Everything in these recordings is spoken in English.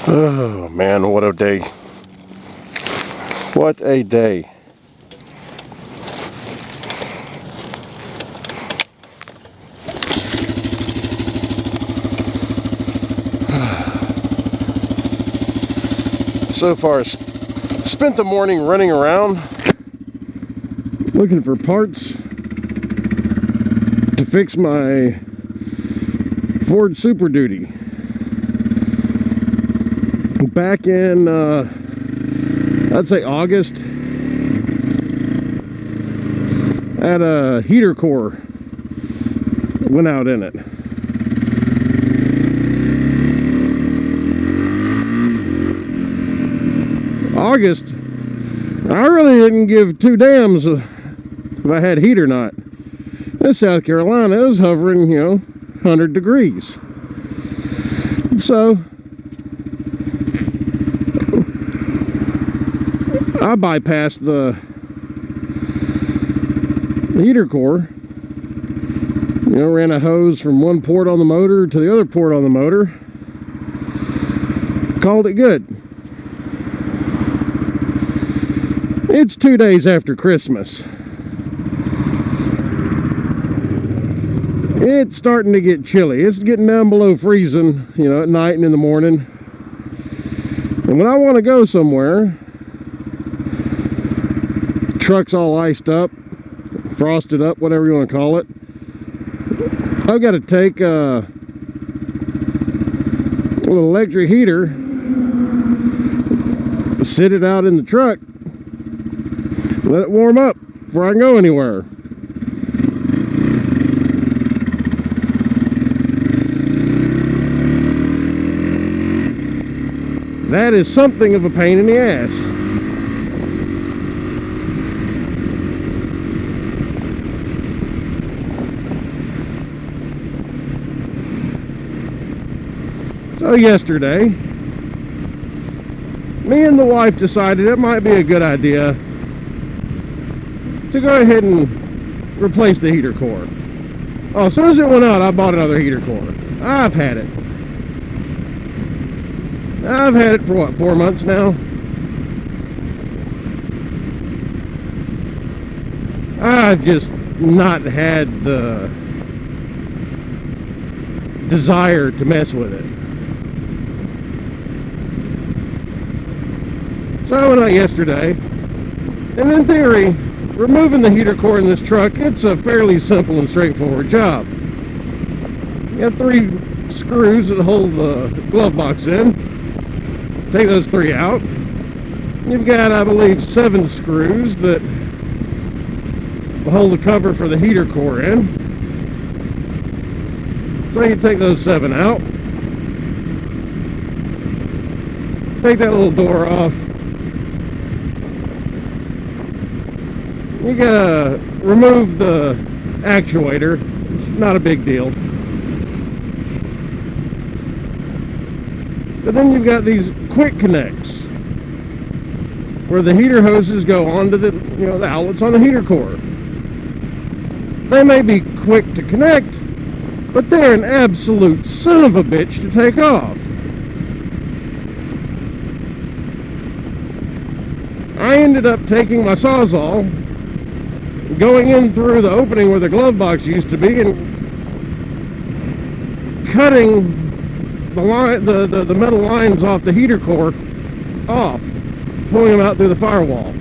Oh man, what a day. What a day. So far, spent the morning running around looking for parts to fix my Ford Super Duty. Back in, I'd say August, had a heater core went out in it. August, I really didn't give two damns if I had heat or not. In South Carolina, it was hovering, 100 degrees. So I bypassed the heater core, ran a hose from one port on the motor to the other port on the motor, called it good. It's 2 days after Christmas. It's starting to get chilly. It's getting down below freezing, at night and in the morning. And when I want to go somewhere, truck's all iced up, frosted up, whatever you want to call it, I've got to take a little electric heater, sit it out in the truck, let it warm up before I can go anywhere. That is something of a pain in the ass. So yesterday, me and the wife decided it might be a good idea to go ahead and replace the heater core. Oh, as soon as it went out, I bought another heater core. I've had it. I've had it for what, 4 months now? I've just not had the desire to mess with it. So I went out yesterday, and in theory, removing the heater core in this truck, it's a fairly simple and straightforward job. You got 3 screws that hold the glove box in. Take those 3 out. You've got, I believe, 7 screws that will hold the cover for the heater core in. So you take those 7 out. Take that little door off. You gotta remove the actuator. It's not a big deal. But then you've got these quick connects where the heater hoses go onto the the outlets on the heater core. They may be quick to connect, but they're an absolute son of a bitch to take off. I ended up taking my Sawzall, going in through the opening where the glove box used to be, and cutting the metal lines off the heater core off, pulling them out through the firewall.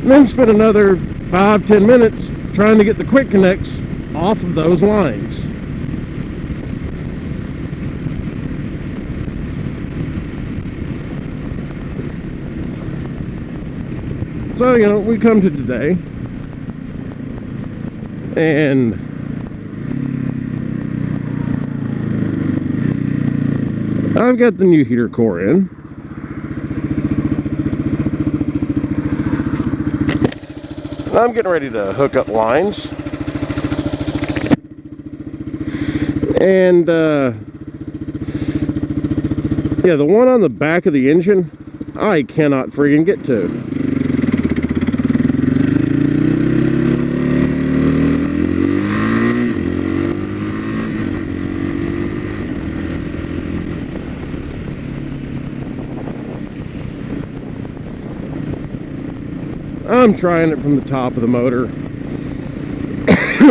And then spent another 5-10 minutes trying to get the quick connects off of those lines. So, we come to today, and I've got the new heater core in. I'm getting ready to hook up lines. And, yeah, the one on the back of the engine, I cannot friggin' get to. I'm trying it from the top of the motor.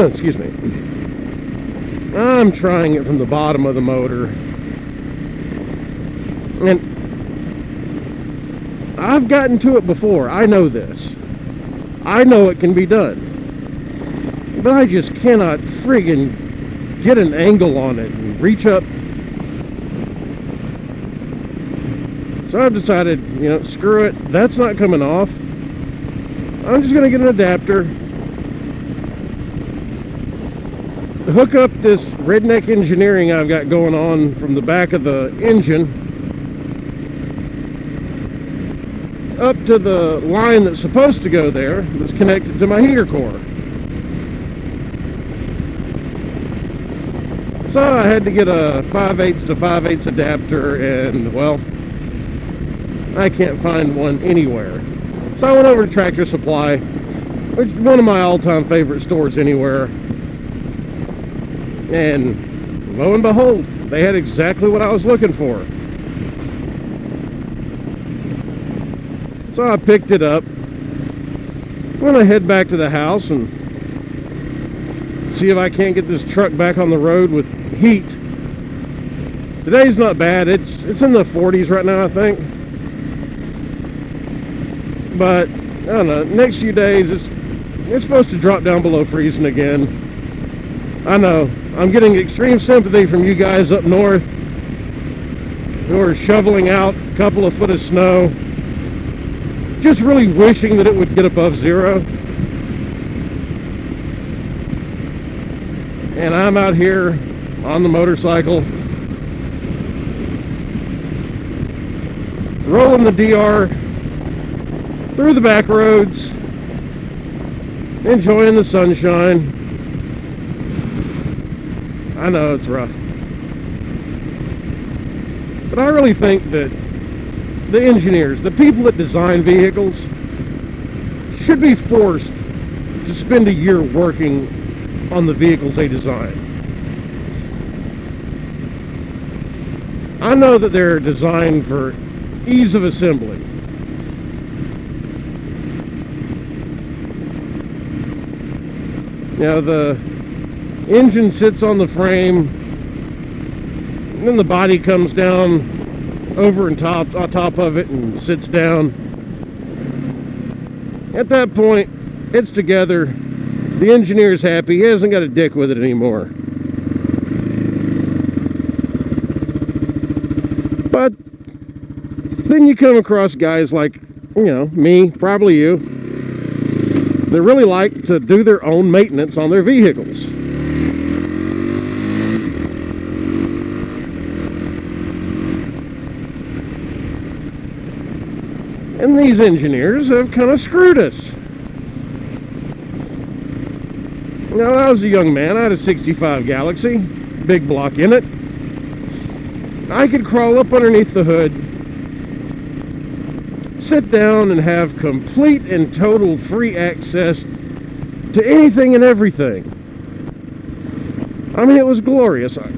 Excuse me. I'm trying it from the bottom of the motor. And I've gotten to it before. I know this. I know it can be done. But I just cannot friggin' get an angle on it and reach up. So I've decided, screw it. That's not coming off. I'm just going to get an adapter. Hook up this redneck engineering I've got going on from the back of the engine up to the line that's supposed to go there, that's connected to my heater core. So I had to get a 5/8 to 5/8 adapter, and well, I can't find one anywhere. So I went over to Tractor Supply, which is one of my all-time favorite stores anywhere. And lo and behold, they had exactly what I was looking for. So I picked it up. I'm gonna head back to the house and see if I can't get this truck back on the road with heat. Today's not bad. It's in the 40s right now, I think. But I don't know. Next few days, it's supposed to drop down below freezing again. I know. I'm getting extreme sympathy from you guys up north who are shoveling out a couple of foot of snow, just really wishing that it would get above zero. And I'm out here on the motorcycle, rolling the DR through the back roads, enjoying the sunshine. I know it's rough, but I really think that the engineers, the people that design vehicles, should be forced to spend a year working on the vehicles they design. I know that they're designed for ease of assembly. The engine sits on the frame, and then the body comes down over and on top of it and sits down. At that point, it's together. The engineer's happy. He hasn't got a dick with it anymore. But then you come across guys like, me, probably you, that really like to do their own maintenance on their vehicles. And these engineers have kind of screwed us. When I was a young man, I had a 65 Galaxy, big block in it. I could crawl up underneath the hood, sit down and have complete and total free access to anything and everything. I mean, it was glorious. I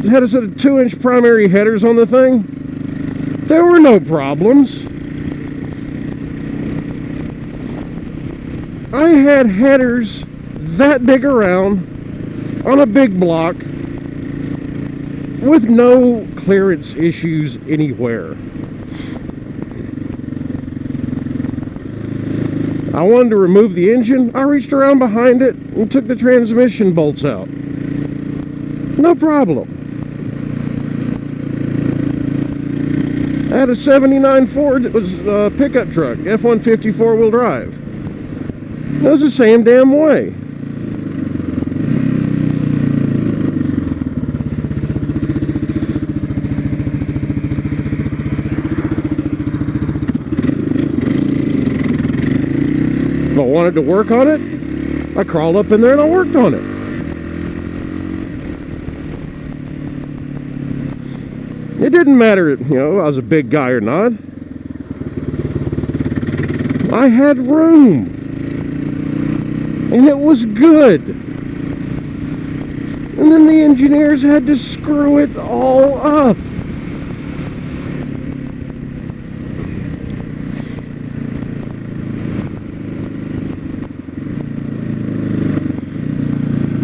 had a set of 2-inch primary headers on the thing. There were no problems. I had headers that big around on a big block with no clearance issues anywhere. I wanted to remove the engine. I reached around behind it and took the transmission bolts out. No problem. I had a 79 Ford that was a pickup truck, F-150 4-wheel drive. It was the same damn way. If I wanted to work on it, I crawled up in there and I worked on it. It didn't matter, I was a big guy or not. I had room. And it was good. And then the engineers had to screw it all up.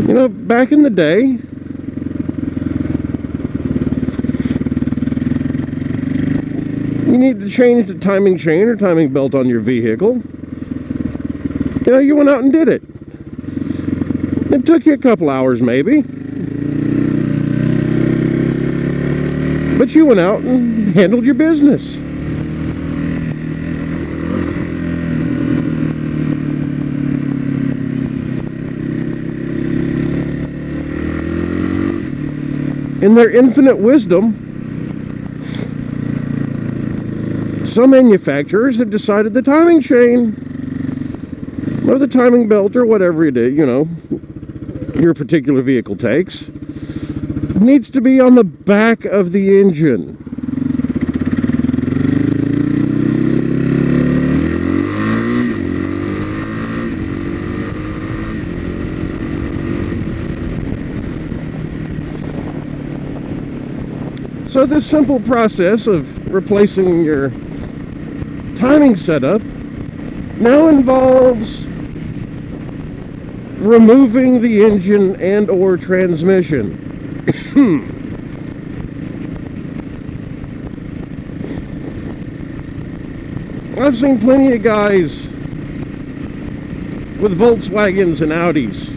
You know, back in the day, you need to change the timing chain or timing belt on your vehicle. You know, you went out and did it. It took you a couple hours maybe. But you went out and handled your business. In their infinite wisdom, some manufacturers have decided the timing chain or the timing belt or whatever it is, you know, your particular vehicle takes, needs to be on the back of the engine. So this simple process of replacing your timing setup now involves removing the engine and or transmission. I've seen plenty of guys with Volkswagens and Audis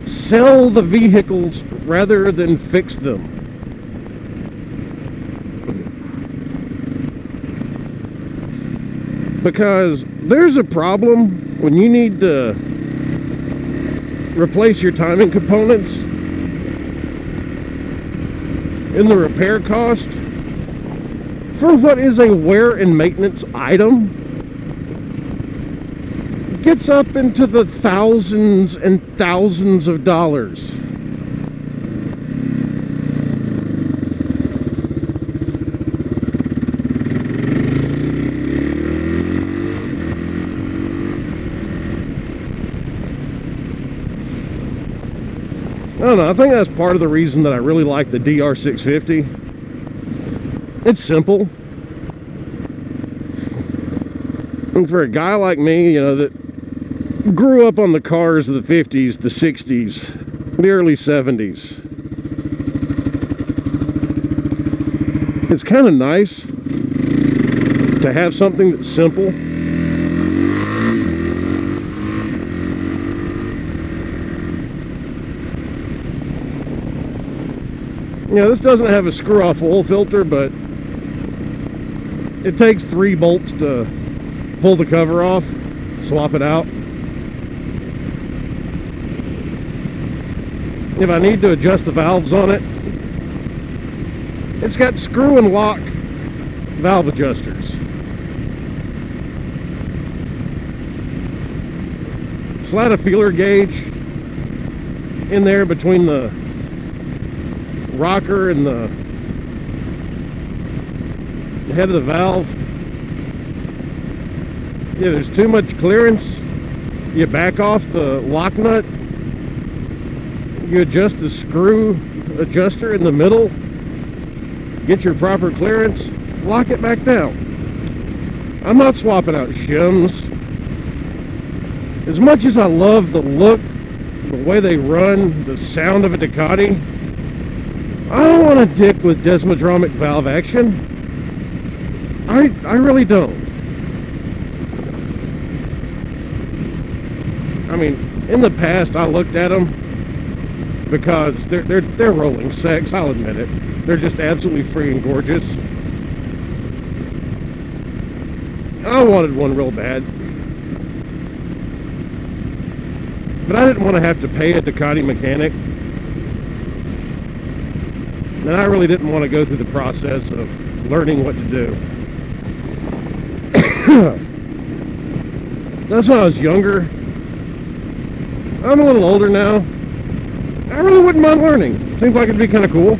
sell the vehicles rather than fix them. Because there's a problem when you need to replace your timing components, in the repair cost for what is a wear and maintenance item gets up into the thousands and thousands of dollars. I don't know, I think that's part of the reason that I really like the DR650. It's simple. And for a guy like me, you know, that grew up on the cars of the 50s, the 60s, the early 70s, it's kind of nice to have something that's simple. You know, this doesn't have a screw-off oil filter, but it takes 3 bolts to pull the cover off, swap it out. If I need to adjust the valves on it, it's got screw and lock valve adjusters. Slide a feeler gauge in there between the rocker and the head of the valve. Yeah, there's too much clearance. You back off the lock nut. You adjust the screw adjuster in the middle. Get your proper clearance. Lock it back down. I'm not swapping out shims. As much as I love the look, the way they run, the sound of a Ducati, I don't want a dick with desmodromic valve action. I really don't. I mean, in the past I looked at them because they're rolling sex, I'll admit it. They're just absolutely freaking gorgeous. I wanted one real bad. But I didn't want to have to pay a Ducati mechanic. And I really didn't want to go through the process of learning what to do. That's when I was younger. I'm a little older now. I really wouldn't mind learning. Seems like it'd be kind of cool.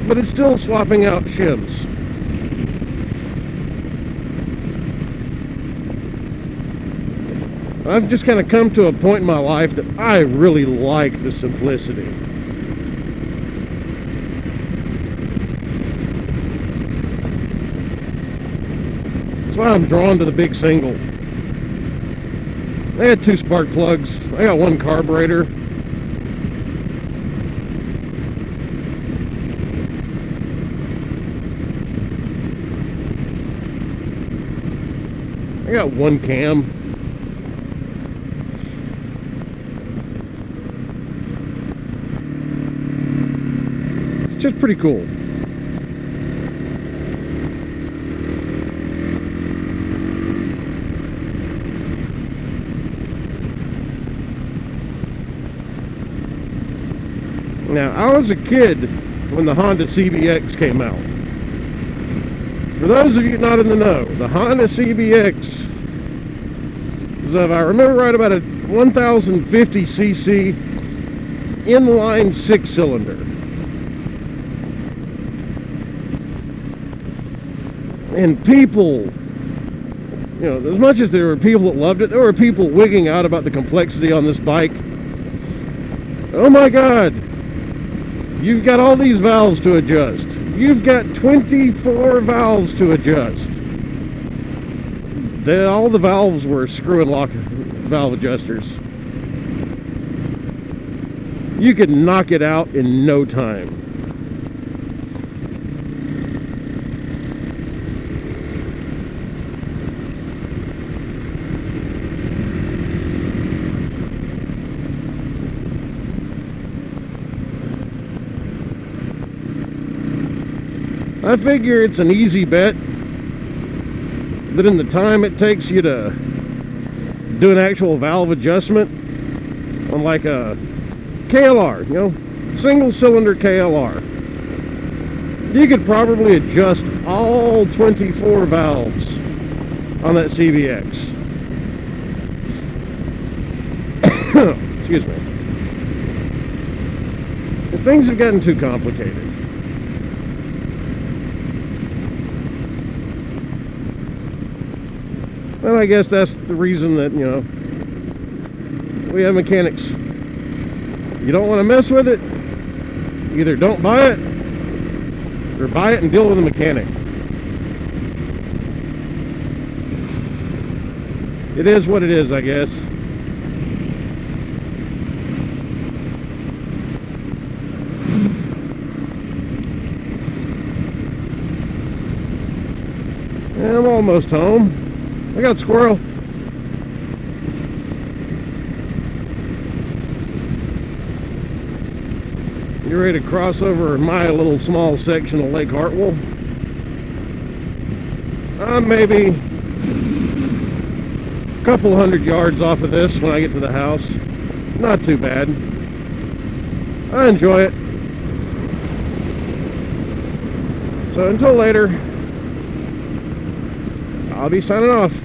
But it's still swapping out shims. I've just kind of come to a point in my life that I really like the simplicity. That's why I'm drawn to the big single. They had 2 spark plugs. I got 1 carburetor. I got 1 cam. It's just pretty cool. Now, I was a kid when the Honda CBX came out. For those of you not in the know, the Honda CBX is, if I remember right, about a 1050cc inline 6-cylinder. And people, you know, as much as there were people that loved it, there were people wigging out about the complexity on this bike. Oh my God! You've got all these valves to adjust. You've got 24 valves to adjust. All the valves were screw and lock valve adjusters. You could knock it out in no time. I figure it's an easy bet that in the time it takes you to do an actual valve adjustment on like a KLR, you know, single cylinder KLR, you could probably adjust all 24 valves on that CBX. Excuse me. Because things have gotten too complicated. And I guess that's the reason that, you know, we have mechanics. You don't want to mess with it, either don't buy it, or buy it and deal with a mechanic. It is what it is, I guess. And I'm almost home. I got squirrel. You ready to cross over my little small section of Lake Hartwell? Maybe a couple hundred yards off of this when I get to the house. Not too bad. I enjoy it. So until later, I'll be signing off.